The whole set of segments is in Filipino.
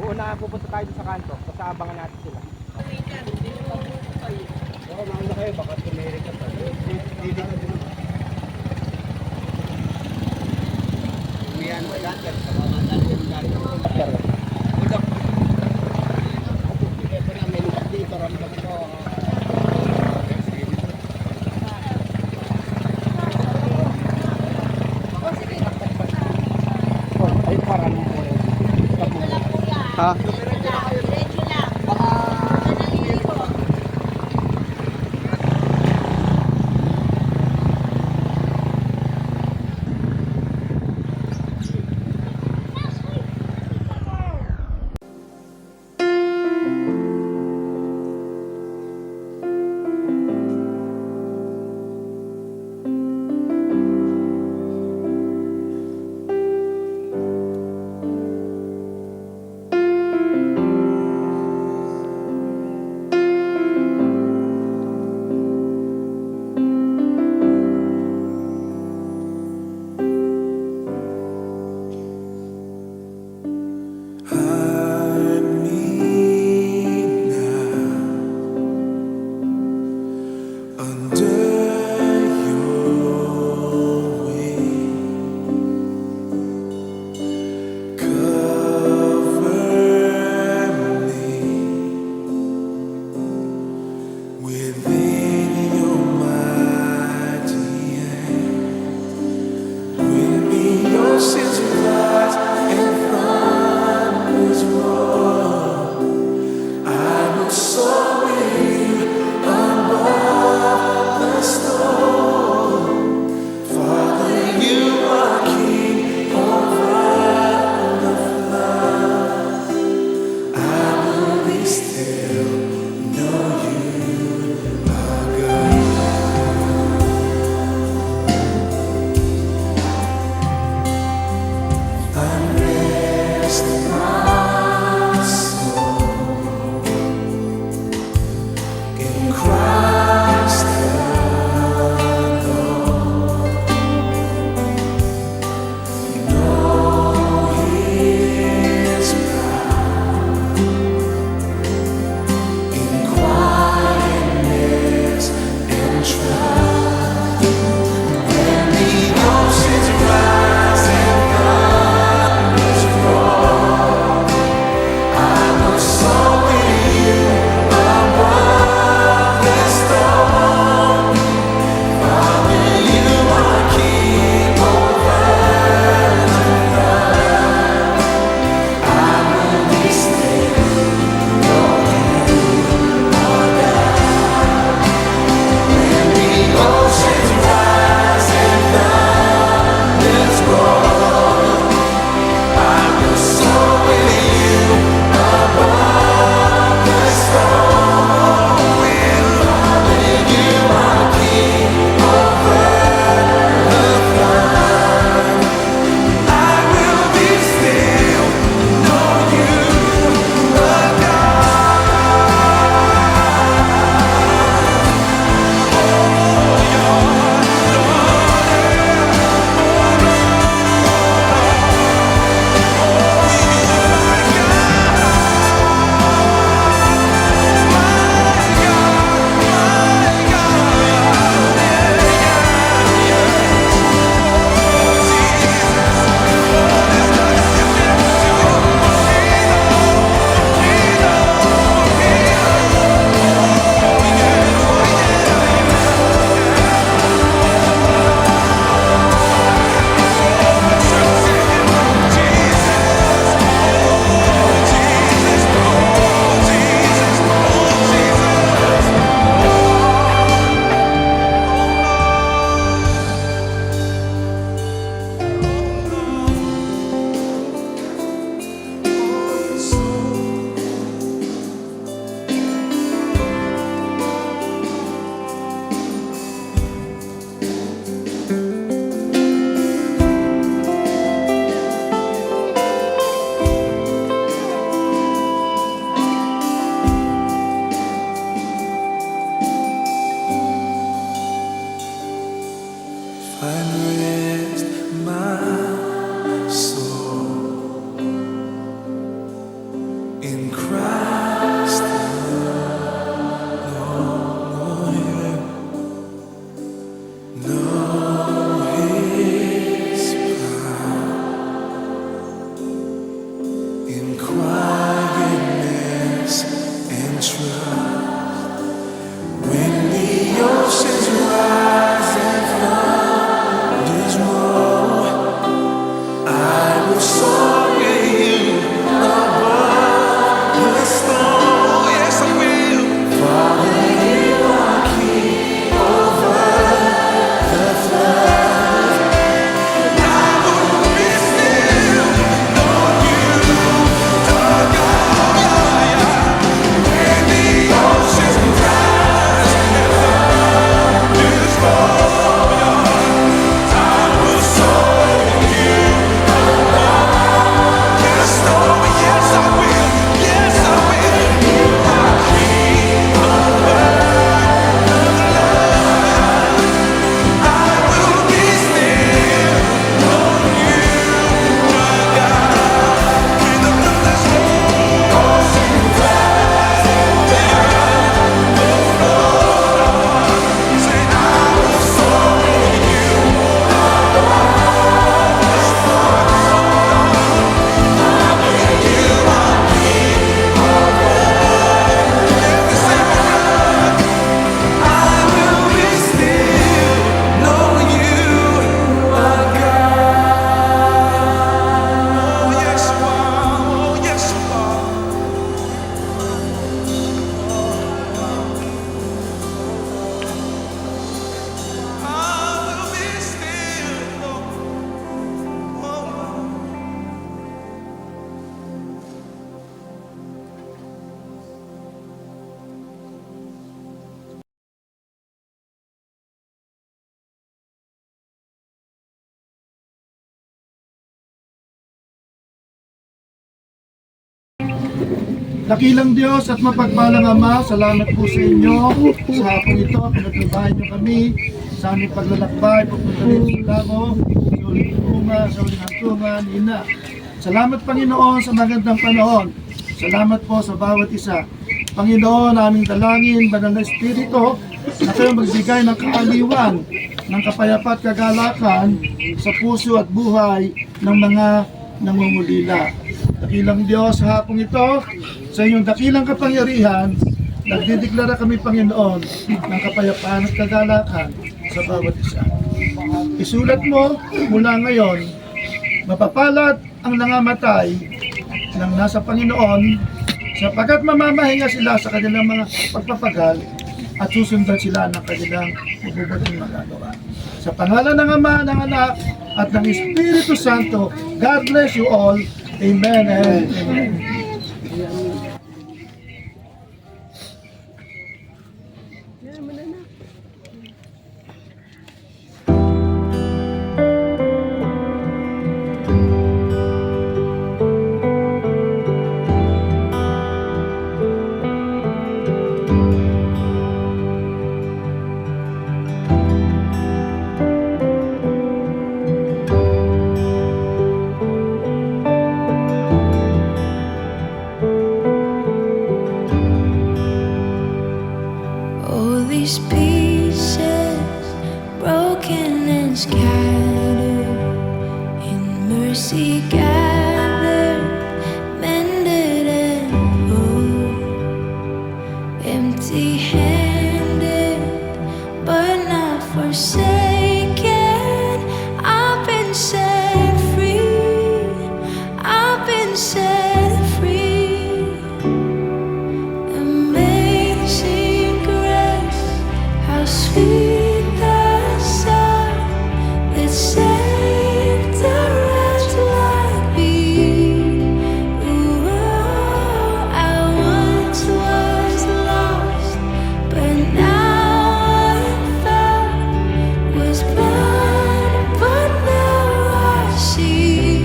Una pupunta tayo sa kanto, basta abangan natin sila. Oo, mauna kayo, baka tumiri ka pa. Hindi ka din. Umiyan mo lahat, sa mga mandali yung gari ng kumpara. Udak. Ito na, may lugar dito, ramdam ko. Ay, parang mo. Ha? Dakilang Diyos at mapagpalang Ama, salamat po sa inyo sa hapong ito. Pinagtrabahan niyo kami sa aming paglalakbay, pupunta rin sa Lago, sa uling bunga, sa uling hantungan, ina. Salamat Panginoon sa magandang panahon. Salamat po sa bawat isa. Panginoon, aming dalangin, Banal na Espiritu, na kayo magbigay ng kaaliwan, ng kapayapa at kagalakan sa puso at buhay ng mga nangungulila. Dakilang Diyos, sa hapong ito, sa inyong dakilang kapangyarihan, nagdideklara kami, Panginoon, ng kapayapaan at kagalakan sa bawat isa. Isulat mo mula ngayon, mapapalad ang nangamatay ng nasa Panginoon, sapagkat mamamahinga sila sa kanilang mga pagpapagal at susundan sila ng kanilang mabubuting magagawa. Sa pangalan ng Ama, ng Anak, at ng Espiritu Santo, God bless you all. Amen and amen. All these pieces broken and scattered, in mercy gathered, mended and whole, empty-handed but not forsaken. I've been set free, I've been set free. Amazing grace, how sweet the sound that saved a wretch like me. Ooh, I once was lost, but now I'm found. Was blind, but now I see.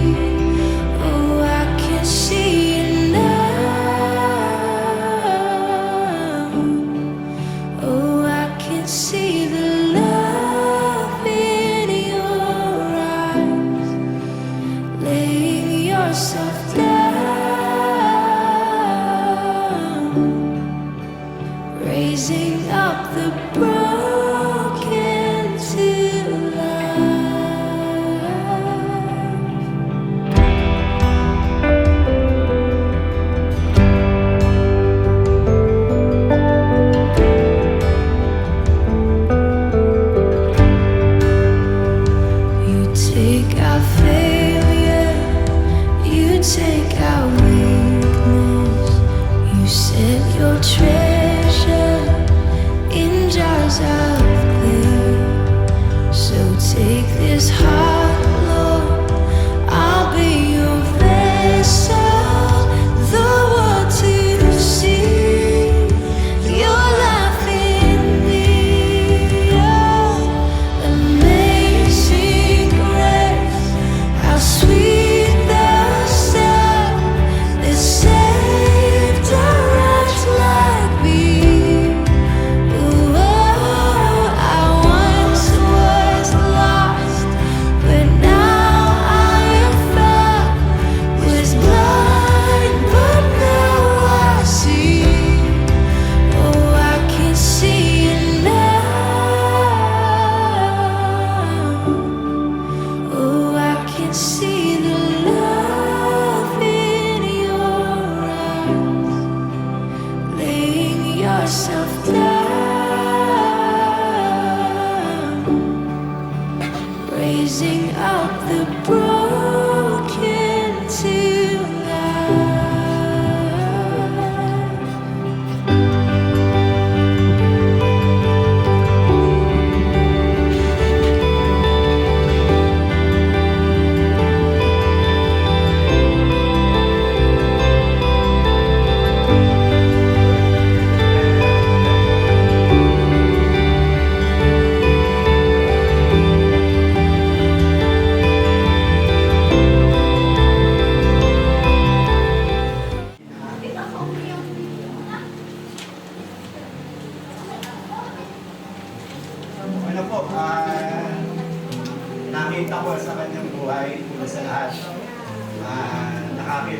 Oh, I can see.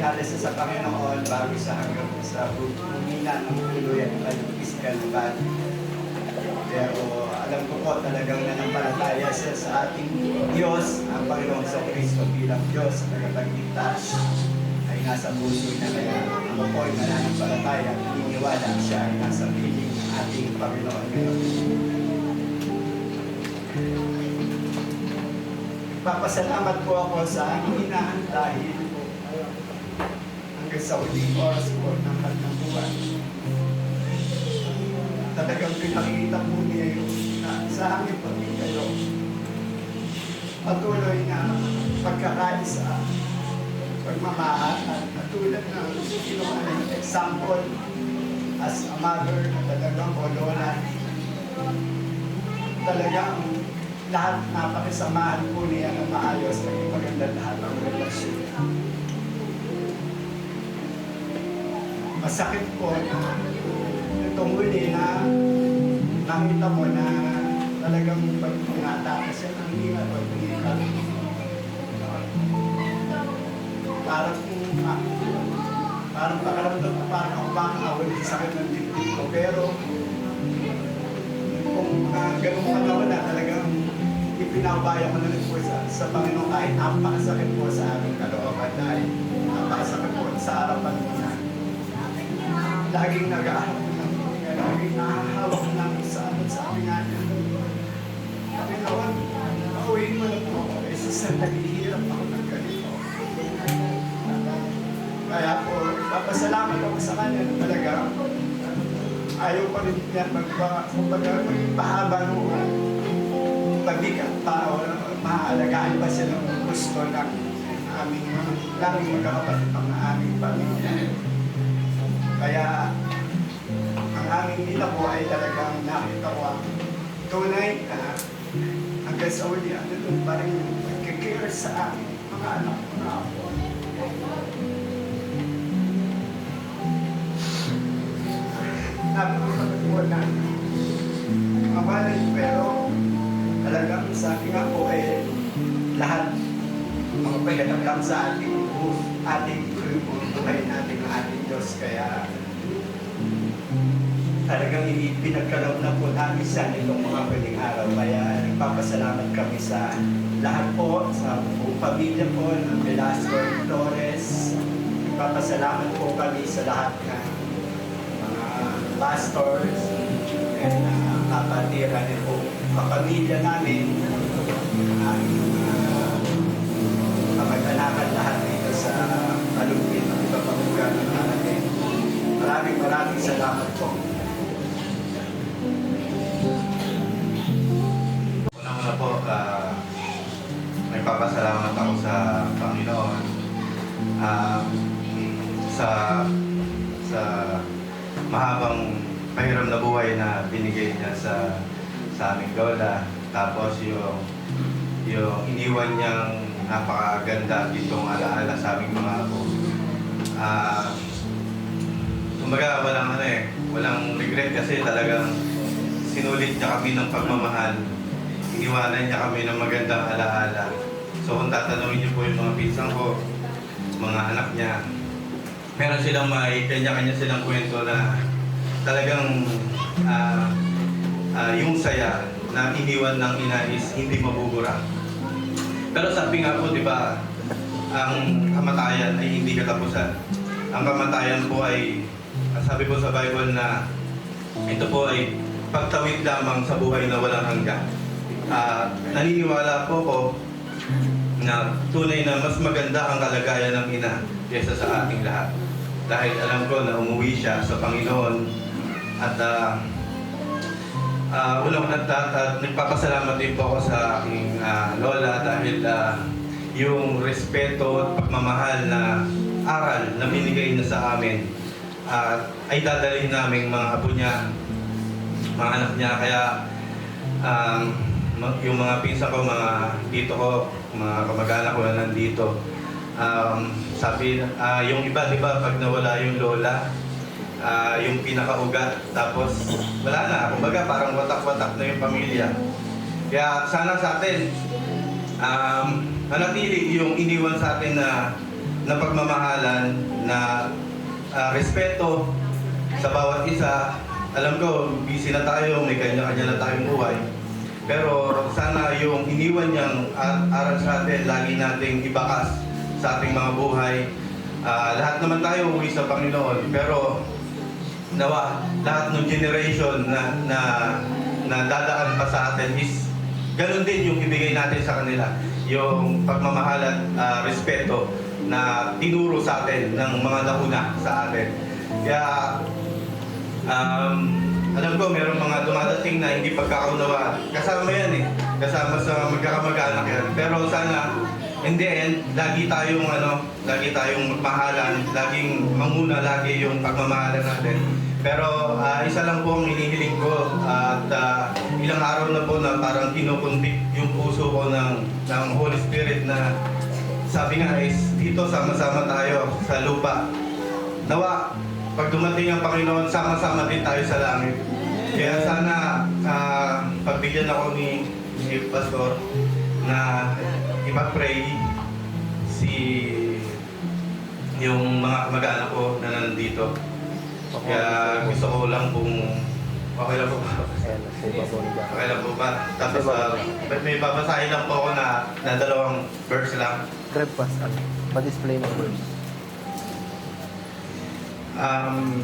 kinala siya sa Panginoon bago siya hanggang sa bumina ng tuluyan ng kanyang physical body. Pero alam ko po talagang nanampalataya siya sa ating Diyos, ang Panginoong sa Kristo bilang Diyos na tagapagligtas ay nasa puso niya. Kaya ako po ay mananampalataya, naniniwala siya ay nasa piling ng ating Panginoon ngayon. Papasalamat po ako sa aking inaan dahil hanggang sa uling oras po ng kanyang buwan. Talagang pinakita po niya yung sa aming pamilya yung patuloy na pagkakaisa, pagmamahal, at tulad na ginawa ng example as a mother na talagang o lola. Talagang lahat napakisamahan po niya na maayos at maganda lahat ang relasyon. Masakit po na itong huli na nakita mo na talagang pag pinatake siya ng hingat o pinita. Parang pakaramdam ko parang ako bang awal sa sakit ng dibdib ko. Pero kung ganun katawa na talagang ipinabaya ko na rin po sa Panginoon kahit napakasakit po sa aming kalooban dahil napakasakit po sa harapan mo na laging nag-aahap ng Panginoon, laging nakahawak namin sa aming atin. Panginoon, pauwiin mo na po ako kasi sa naghihirap ako ng ganito. Kaya po, papasalamat ako sa kanya na talaga ayaw pa rin yan magpahaba ng pagbigat pa o maalagaan pa siya ng gusto ng aming magkakapatid ng aming pamilya. Kaya ang aming nila po ay talagang nakita ko ang tunay na hanggang sa uli ano doon pa rin yung pagkikare sa amin mga anak ko na ako. Napakapagod po na mabalay pero talagang sa akin nga po ay lahat mga pagkakaplang sa ating buhay natin ng ating Diyos. Kaya talagang pinagkaloob na po namin sa nitong mga pwedeng araw. Kaya nagpapasalamat kami sa lahat po, sa buong pamilya po ng Velasco Flores. Nagpapasalamat po kami sa lahat ng mga pastors and kapatiran din po kapamilya namin, kamag-anakan lahat dito sa Kalupit ng iba pang lugar ng natin. Maraming salamat po. Una po, nagpapasalamat ako sa Panginoon sa mahabang pahiram na buhay na binigay niya sa aming lola. Tapos yung iniwan niyang napakaganda itong alaala sa aming mga apo. Kumbaga walang regret kasi talagang sinulit niya kami ng pagmamahal. Iniwanan niya kami ng magandang alaala. So kung tatanungin niyo po yung mga pinsan ko, mga anak niya, meron silang kanya-kanya silang kwento na talagang yung saya na iniwan ng ina is hindi mabubura. Pero sabi nga po, di ba, ang kamatayan ay hindi katapusan. Ang kamatayan po ay, sabi po sa Bible na ito po ay pagtawid lamang sa buhay na walang hanggan. Naniniwala po ko na tunay na mas maganda ang kalagayan ng ina kaysa sa ating lahat. Dahil alam ko na umuwi siya sa Panginoon at nagpapasalamat din po ako sa aking lola dahil yung respeto at pagmamahal na aral na binigay niya sa amin ay dadalhin namin mga apo niya, mga anak niya. Kaya yung mga pinsan ko, mga tito ko, mga kamag-anak ko na nandito, sabi, yung iba, di ba, pag nawala yung lola, yung pinakaugat, tapos wala na, kumbaga parang watak-watak na yung pamilya. Kaya sana sa atin, manatili yung iniwan sa atin na na pagmamahalan, na respeto sa bawat isa. Alam ko, busy na tayo, may kanya-kanya na tayong buhay. Pero sana yung iniwan niyang aral sa atin, lagi nating ibakas sa ating mga buhay. Lahat naman tayo uwi sa Panginoon, pero nawa, lahat ng generation na dadaan pa sa atin is ganun din yung ibigay natin sa kanila. Yung pagmamahal at respeto na tinuro sa atin ng mga nauna sa atin. Kaya alam ko meron mga dumadating na hindi pagkakaunawaan. Kasama yan eh. Kasama sa magkakamag-anak yan. Pero sana, in the end, lagi tayong magmahalan, laging manguna lagi yung pagmamahalan natin. Pero isa lang po ang hinihiling ko at ilang araw na po na parang kinukuntik yung puso ko ng Holy Spirit na sabi nga is dito sama-sama tayo sa lupa. Nawa, pag dumating ang Panginoon, sama-sama din tayo sa langit. Kaya sana pagbigyan ako ni Pastor na ipag-pray yung mga kamag-anak ko na nandito. Kaya gusto ko lang kung okay lang po ba? Okay lang po ba? Tapos may babasahin lang po ako na dalawang verse lang. Grab pass, pa-display mo verse.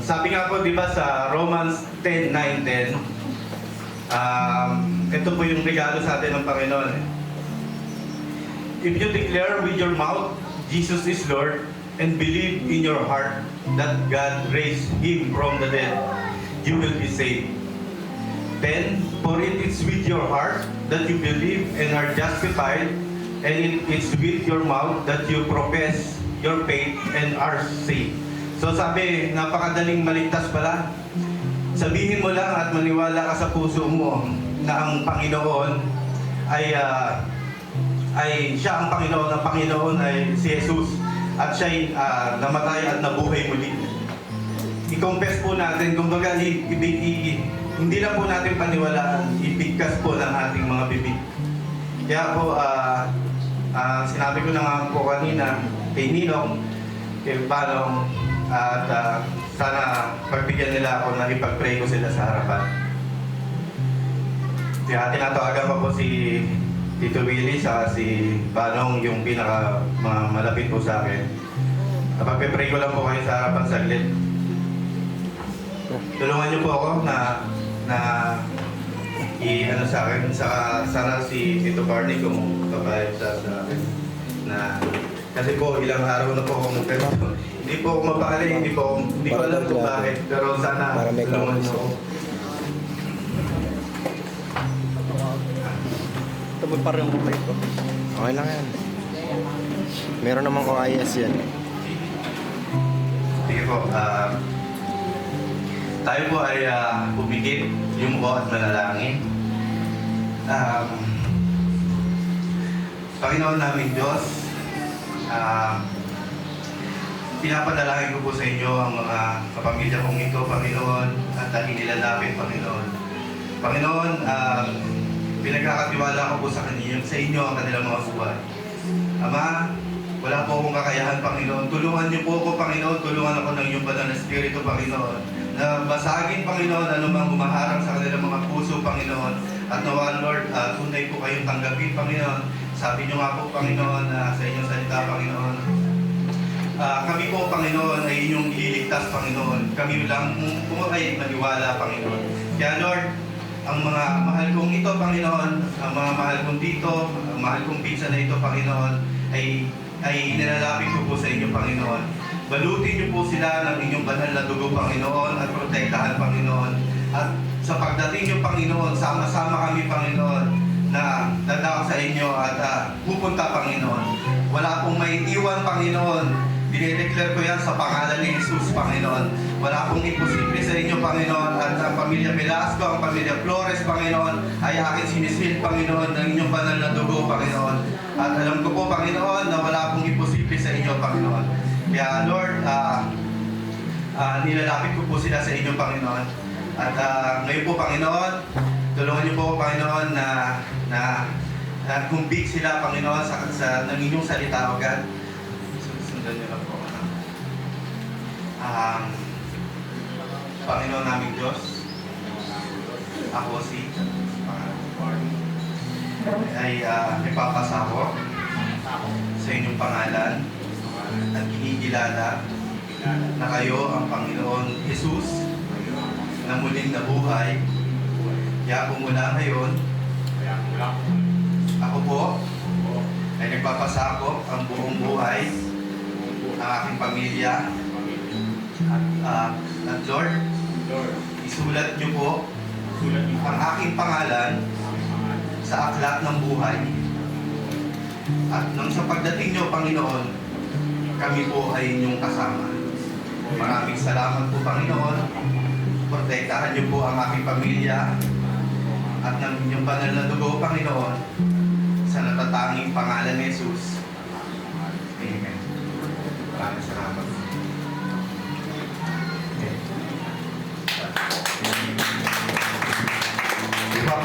Sabi nga po, di ba, sa Romans 10:9-10, ito po yung regalo sa atin ng Panginoon. If you declare with your mouth, Jesus is Lord, and believe in your heart that God raised Him from the dead, you will be saved. 10, for it is with your heart that you believe and are justified, and it is with your mouth that you profess your faith and are saved. So sabi, napakadaling maligtas pala. Sabihin mo lang at maniwala ka sa puso mo na ang Panginoon ay siya ang Panginoon. Ang Panginoon ay si Jesus at siya'y namatay at nabuhay muli. I-confess po natin, kumbaga hindi lang po natin paniwalaan, ibigkas po ng ating mga bibig. Kaya po, sinabi ko na nga po kanina kay Ninong, kay Balong, at sana pagbigyan nila ako na ipag-pray ko sila sa harapan. Kaya tinatawagan ko po si Tito Willie sa si Balong, yung pinaka malapit po sa akin. Pag-pray ko lang po kayo sa harapan saglit. Tulungan niyo po ako na i-ano sa akin. Sana si Tito Barney kung kabayad sa akin. Kasi po ilang araw na po ako pero hindi po ako mapakali, hindi ko alam kung bakit. Pero sana tulungan niyo ako. Tabot pa rin ang kumay ko. Okay lang yan. Meron naman ko IS yan. Sige po, tayo po ay pumikit yung po at manalangin. Panginoon namin Diyos, pinapanalangin ko po sa inyo ang mga kapamilya kong ito, Panginoon, at inilalapit, Panginoon. Panginoon, pinagkakatiwala ko po sa inyo ang kanilang mga buhay. Ama, wala po akong kakayahan, Panginoon. Tulungan niyo po ako, Panginoon. Tulungan ako ng iyong banal na Espiritu, Panginoon. Na basagin, Panginoon, anumang humaharang sa kanilang mga puso, Panginoon. At nawa, Lord, tunay po kayong tanggapin, Panginoon. Sabi niyo nga po, Panginoon, sa inyong salita, Panginoon. Kami po, Panginoon, ay inyong ililigtas, Panginoon. Kami lang po ay maniwala, Panginoon. Kaya, Lord, ang mga mahal kong ito, Panginoon, ang mga mahal kong dito, ang mahal kong pizza na ito, Panginoon, ay nilalapit ko po sa inyo, Panginoon. Balutin niyo po sila ng inyong banal na dugo, Panginoon, at protektahan, Panginoon. At sa pagdating niyo, Panginoon, sama-sama kami, Panginoon, na dadaw sa inyo at pupunta, Panginoon. Wala pong may iwan, Panginoon. Dinedeclare ko yan sa pangalan ni Jesus, Panginoon. Wala pong imposible sa inyo, Panginoon. At ang pamilya Velasco, ang pamilya Flores, Panginoon, ay aking sinisil, Panginoon, ng inyong banal na dugo, Panginoon. At alam ko po, Panginoon, na wala pong imposible sa inyo, Panginoon. Kaya, Lord, nilalapit ko po sila sa inyo, Panginoon. At ngayon po, Panginoon, tulungan niyo po, Panginoon, na kumbik sila, Panginoon, sa ng inyong salita, O God. Sundan niyo lang po. Panginoon naming Diyos, ako si ay ipapasako sa inyong pangalan at kinikilala na kayo ang Panginoon Jesus na muling nabuhay. Kaya mula ngayon, ako po ay nagpapasakop ang buong buhay ng aking pamilya. At Lord, isulat niyo po ang aking pangalan sa aklat ng buhay. At nang sa pagdating niyo, Panginoon, kami po ay inyong kasama. Maraming salamat po, Panginoon. Protektahan niyo po ang aking pamilya at ng inyong banal na dugo, Panginoon, sa natatanging pangalan ni Jesus. Amen. Maraming salamat.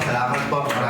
Salamat po.